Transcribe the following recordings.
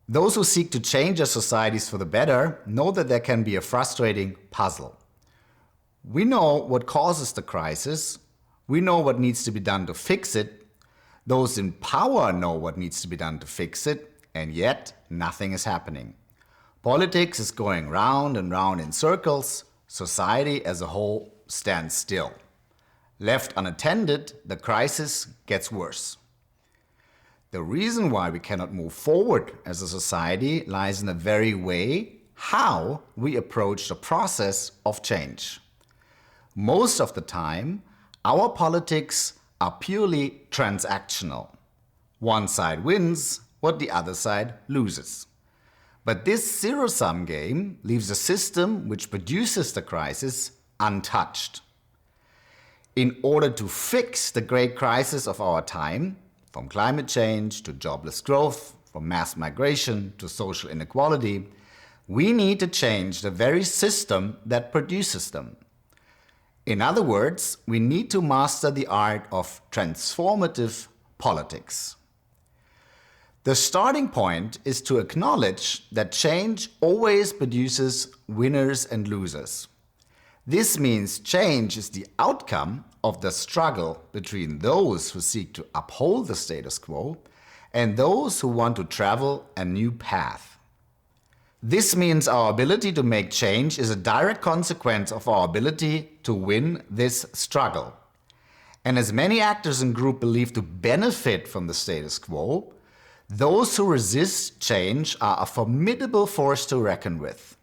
Those who seek to change their societies for the better know that there can be a frustrating puzzle. We know what causes the crisis, we know what needs to be done to fix it, those in power know what needs to be done to fix it, and yet nothing is happening. Politics is going round and round in circles, society as a whole stands still. Left unattended, the crisis gets worse. The reason why we cannot move forward as a society lies in the very way how we approach the process of change. Most of the time, our politics are purely transactional. One side wins what the other side loses. But this zero-sum game leaves a system which produces the crisis untouched. In order to fix the great crisis of our time, from climate change to jobless growth, from mass migration to social inequality, we need to change the very system that produces them. In other words, we need to master the art of transformative politics. The starting point is to acknowledge that change always produces winners and losers. This means change is the outcome of the struggle between those who seek to uphold the status quo and those who want to travel a new path. This means our ability to make change is a direct consequence of our ability to win this struggle. And as many actors and groups believe to benefit from the status quo, those who resist change are a formidable force to reckon with.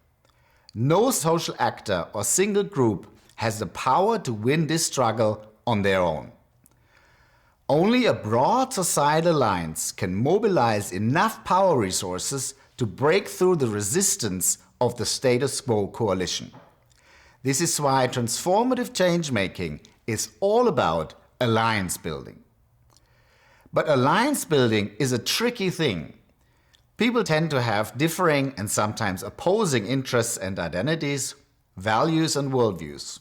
No social actor or single group has the power to win this struggle on their own. Only a broad societal alliance can mobilize enough power resources to break through the resistance of the status quo coalition. This is why transformative change making is all about alliance building. But alliance building is a tricky thing. People tend to have differing and sometimes opposing interests and identities, values and worldviews.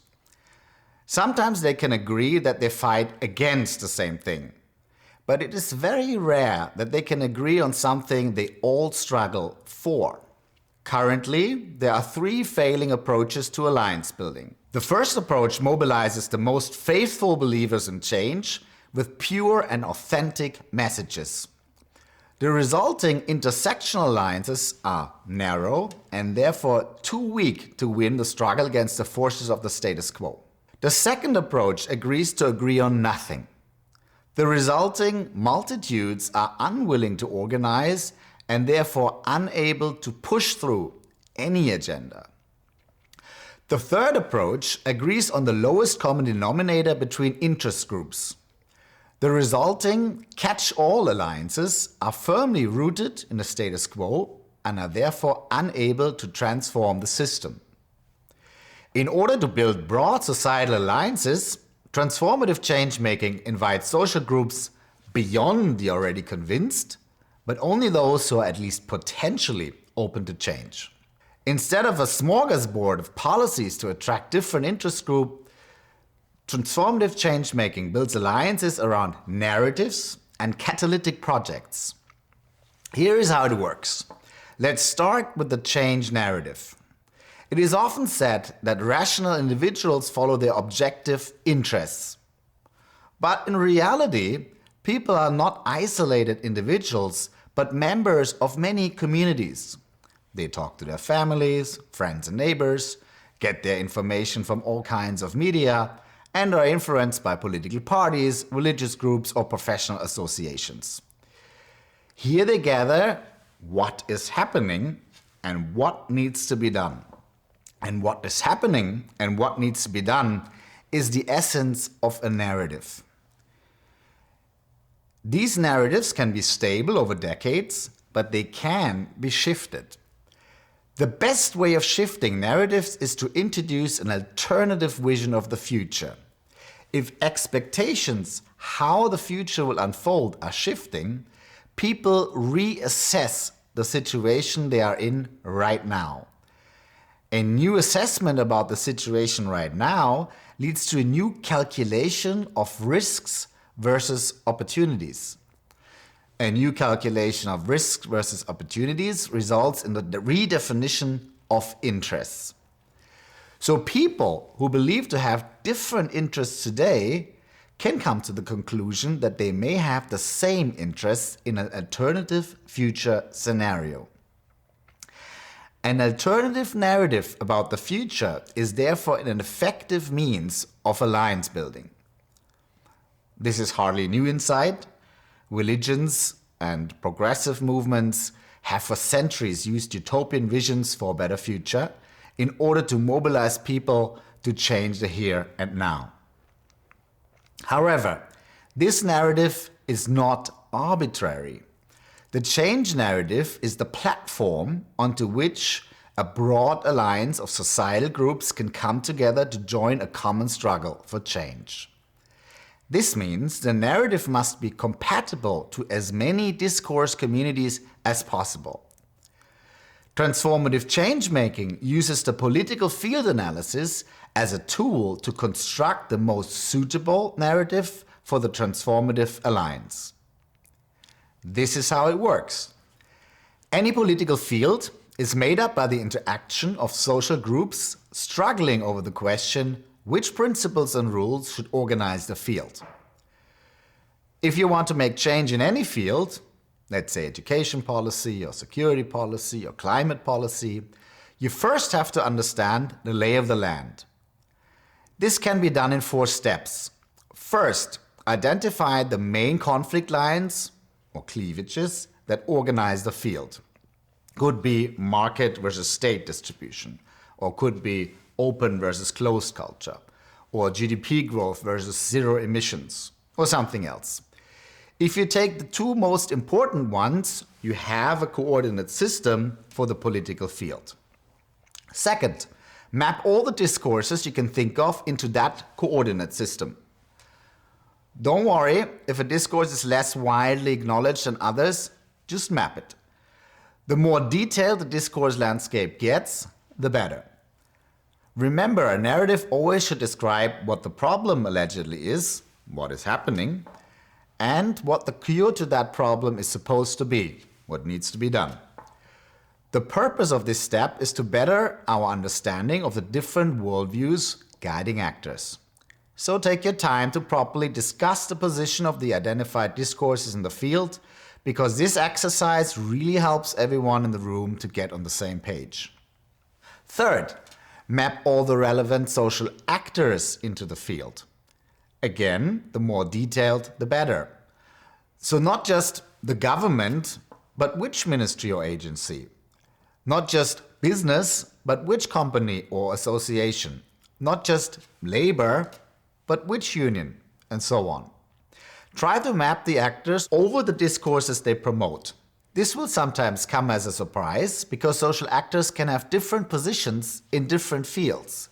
Sometimes they can agree that they fight against the same thing. But it is very rare that they can agree on something they all struggle for. Currently, there are three failing approaches to alliance building. The first approach mobilizes the most faithful believers in change with pure and authentic messages. The resulting intersectional alliances are narrow and therefore too weak to win the struggle against the forces of the status quo. The second approach agrees to agree on nothing. The resulting multitudes are unwilling to organize and therefore unable to push through any agenda. The third approach agrees on the lowest common denominator between interest groups. The resulting catch-all alliances are firmly rooted in the status quo and are therefore unable to transform the system. In order to build broad societal alliances, transformative change-making invites social groups beyond the already convinced, but only those who are at least potentially open to change. Instead of a smorgasbord of policies to attract different interest groups, transformative change-making builds alliances around narratives and catalytic projects. Here is how it works. Let's start with the change narrative. It is often said that rational individuals follow their objective interests. But in reality, people are not isolated individuals, but members of many communities. They talk to their families, friends and neighbors, get their information from all kinds of media, and are influenced by political parties, religious groups, or professional associations. Here they gather what is happening and what needs to be done. And what is happening and what needs to be done is the essence of a narrative. These narratives can be stable over decades, but they can be shifted. The best way of shifting narratives is to introduce an alternative vision of the future. If expectations how the future will unfold are shifting, people reassess the situation they are in right now. A new assessment about the situation right now leads to a new calculation of risks versus opportunities. A new calculation of risks versus opportunities results in the redefinition of interests. So people who believe to have different interests today can come to the conclusion that they may have the same interests in an alternative future scenario. An alternative narrative about the future is therefore an effective means of alliance building. This is hardly new insight. Religions and progressive movements have for centuries used utopian visions for a better future in order to mobilize people to change the here and now. However, this narrative is not arbitrary. The change narrative is the platform onto which a broad alliance of societal groups can come together to join a common struggle for change. This means the narrative must be compatible to as many discourse communities as possible. Transformative change making uses the political field analysis as a tool to construct the most suitable narrative for the transformative alliance. This is how it works. Any political field is made up by the interaction of social groups struggling over the question which principles and rules should organize the field. If you want to make change in any field, let's say education policy or security policy or climate policy, you first have to understand the lay of the land. This can be done in 4 steps. First, identify the main conflict lines or cleavages that organize the field. Could be market versus state distribution, or could be open versus closed culture, or GDP growth versus zero emissions, or something else. If you take the 2 most important ones, you have a coordinate system for the political field. Second, map all the discourses you can think of into that coordinate system. Don't worry if a discourse is less widely acknowledged than others, just map it. The more detailed the discourse landscape gets, the better. Remember, a narrative always should describe what the problem allegedly is, what is happening, and what the cure to that problem is supposed to be, what needs to be done. The purpose of this step is to better our understanding of the different worldviews guiding actors. So take your time to properly discuss the position of the identified discourses in the field, because this exercise really helps everyone in the room to get on the same page. Third, map all the relevant social actors into the field. Again, the more detailed, the better. So not just the government, but which ministry or agency. Not just business, but which company or association. Not just labor, but which union, and so on. Try to map the actors over the discourses they promote. This will sometimes come as a surprise because social actors can have different positions in different fields.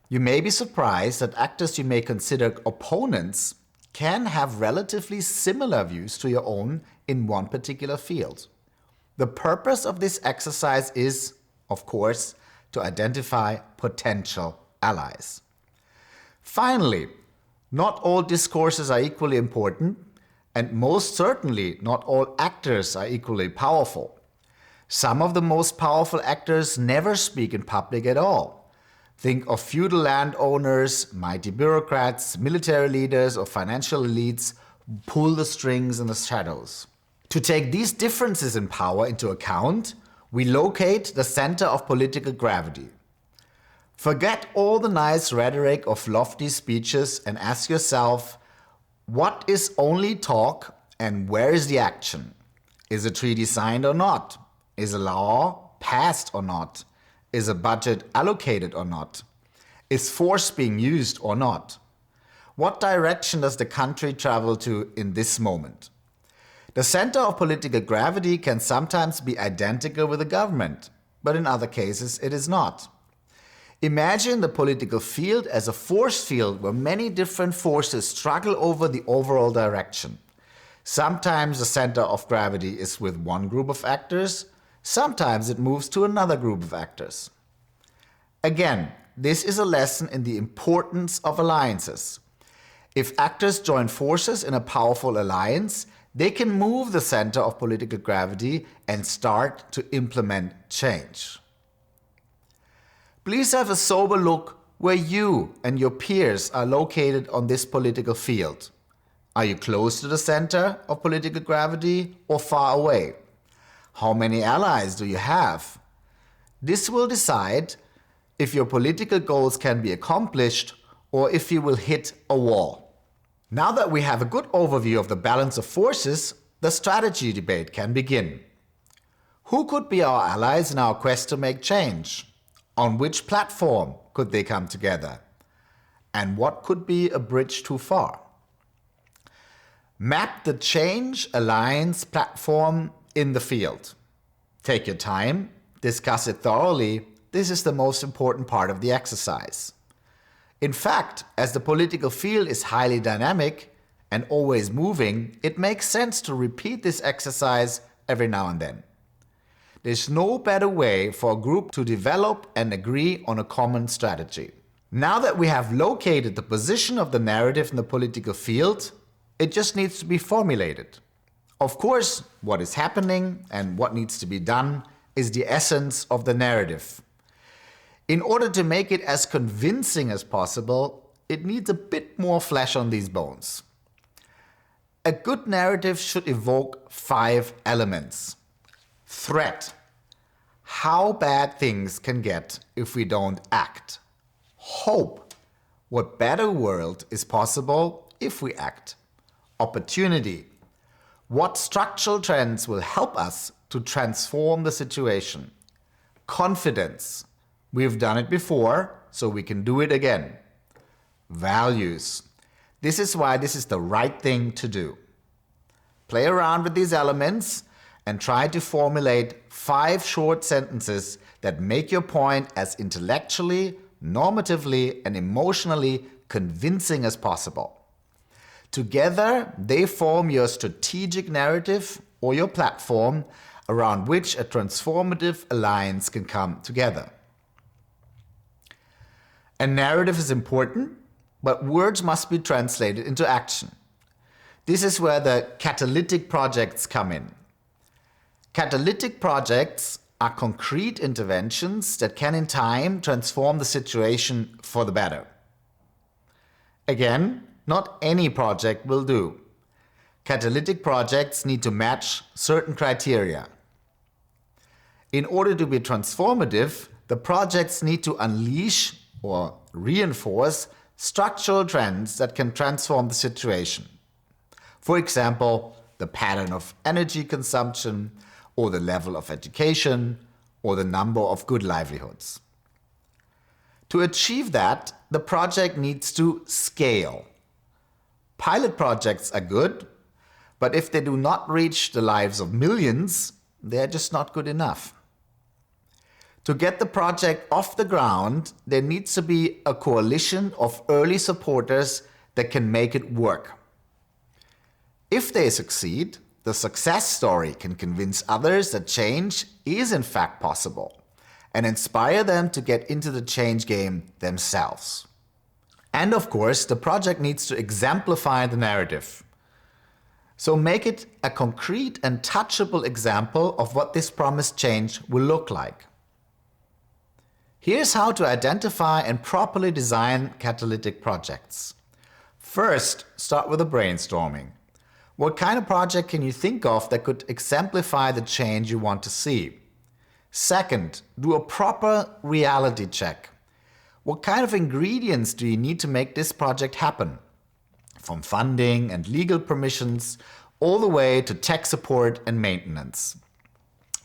You may be surprised that actors you may consider opponents can have relatively similar views to your own in one particular field. The purpose of this exercise is, of course, to identify potential allies. Finally, not all discourses are equally important, and most certainly not all actors are equally powerful. Some of the most powerful actors never speak in public at all. Think of feudal landowners, mighty bureaucrats, military leaders, or financial elites who pull the strings in the shadows. To take these differences in power into account, we locate the center of political gravity. Forget all the nice rhetoric of lofty speeches and ask yourself, what is only talk and where is the action? Is a treaty signed or not? Is a law passed or not? Is a budget allocated or not? Is force being used or not? What direction does the country travel to in this moment? The center of political gravity can sometimes be identical with the government, but in other cases it is not. Imagine the political field as a force field where many different forces struggle over the overall direction. Sometimes the center of gravity is with one group of actors, sometimes it moves to another group of actors. Again, this is a lesson in the importance of alliances. If actors join forces in a powerful alliance, they can move the center of political gravity and start to implement change. Please have a sober look where you and your peers are located on this political field. Are you close to the center of political gravity or far away? How many allies do you have? This will decide if your political goals can be accomplished or if you will hit a wall. Now that we have a good overview of the balance of forces, the strategy debate can begin. Who could be our allies in our quest to make change? On which platform could they come together? And what could be a bridge too far? Map the change alliance platform in the field. Take your time, discuss it thoroughly. This is the most important part of the exercise. In fact, as the political field is highly dynamic and always moving, it makes sense to repeat this exercise every now and then. There's no better way for a group to develop and agree on a common strategy. Now that we have located the position of the narrative in the political field, it just needs to be formulated. Of course, what is happening and what needs to be done is the essence of the narrative. In order to make it as convincing as possible, it needs a bit more flesh on these bones. A good narrative should evoke 5 elements. Threat. How bad things can get if we don't act. Hope. What better world is possible if we act. Opportunity. What structural trends will help us to transform the situation. Confidence. We've done it before, so we can do it again. Values. This is why this is the right thing to do. Play around with these elements and try to formulate 5 short sentences that make your point as intellectually, normatively, and emotionally convincing as possible. Together, they form your strategic narrative or your platform around which a transformative alliance can come together. A narrative is important, but words must be translated into action. This is where the catalytic projects come in. Catalytic projects are concrete interventions that can in time transform the situation for the better. Again, not any project will do. Catalytic projects need to match certain criteria. In order to be transformative, the projects need to unleash or reinforce structural trends that can transform the situation. For example, the pattern of energy consumption, or the level of education, or the number of good livelihoods. To achieve that, the project needs to scale. Pilot projects are good, but if they do not reach the lives of millions, they're just not good enough. To get the project off the ground, there needs to be a coalition of early supporters that can make it work. If they succeed, the success story can convince others that change is in fact possible and inspire them to get into the change game themselves. And of course, the project needs to exemplify the narrative. So make it a concrete and touchable example of what this promised change will look like. Here's how to identify and properly design catalytic projects. First, start with a brainstorming. What kind of project can you think of that could exemplify the change you want to see? Second, do a proper reality check. What kind of ingredients do you need to make this project happen? From funding and legal permissions, all the way to tech support and maintenance.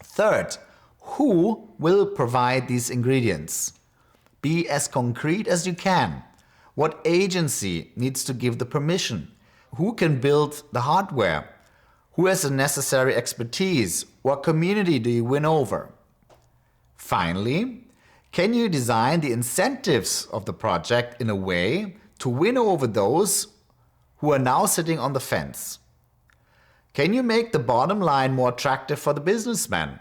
Third, who will provide these ingredients? Be as concrete as you can. What agency needs to give the permission? Who can build the hardware? Who has the necessary expertise? What community do you win over? Finally, can you design the incentives of the project in a way to win over those who are now sitting on the fence? Can you make the bottom line more attractive for the businessman?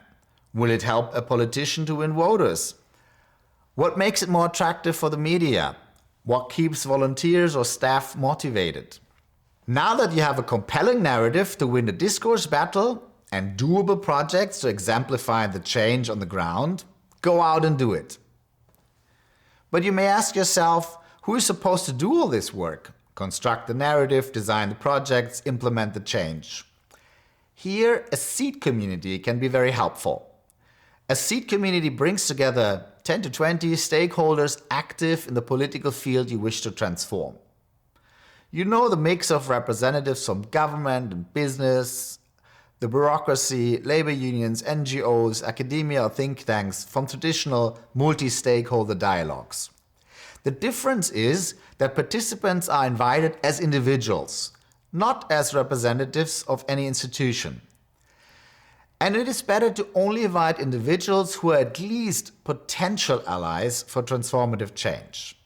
Will it help a politician to win voters? What makes it more attractive for the media? What keeps volunteers or staff motivated? Now that you have a compelling narrative to win the discourse battle and doable projects to exemplify the change on the ground, go out and do it. But you may ask yourself, who is supposed to do all this work? Construct the narrative, design the projects, implement the change. Here, a seed community can be very helpful. A seed community brings together 10 to 20 stakeholders active in the political field you wish to transform. You know the mix of representatives from government and business, the bureaucracy, labor unions, NGOs, academia or think tanks from traditional multi-stakeholder dialogues. The difference is that participants are invited as individuals, not as representatives of any institution. And it is better to only invite individuals who are at least potential allies for transformative change.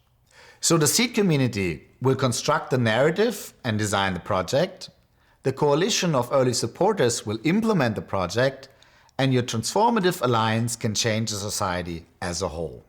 So the seed community will construct the narrative and design the project. The coalition of early supporters will implement the project, and your transformative alliance can change the society as a whole.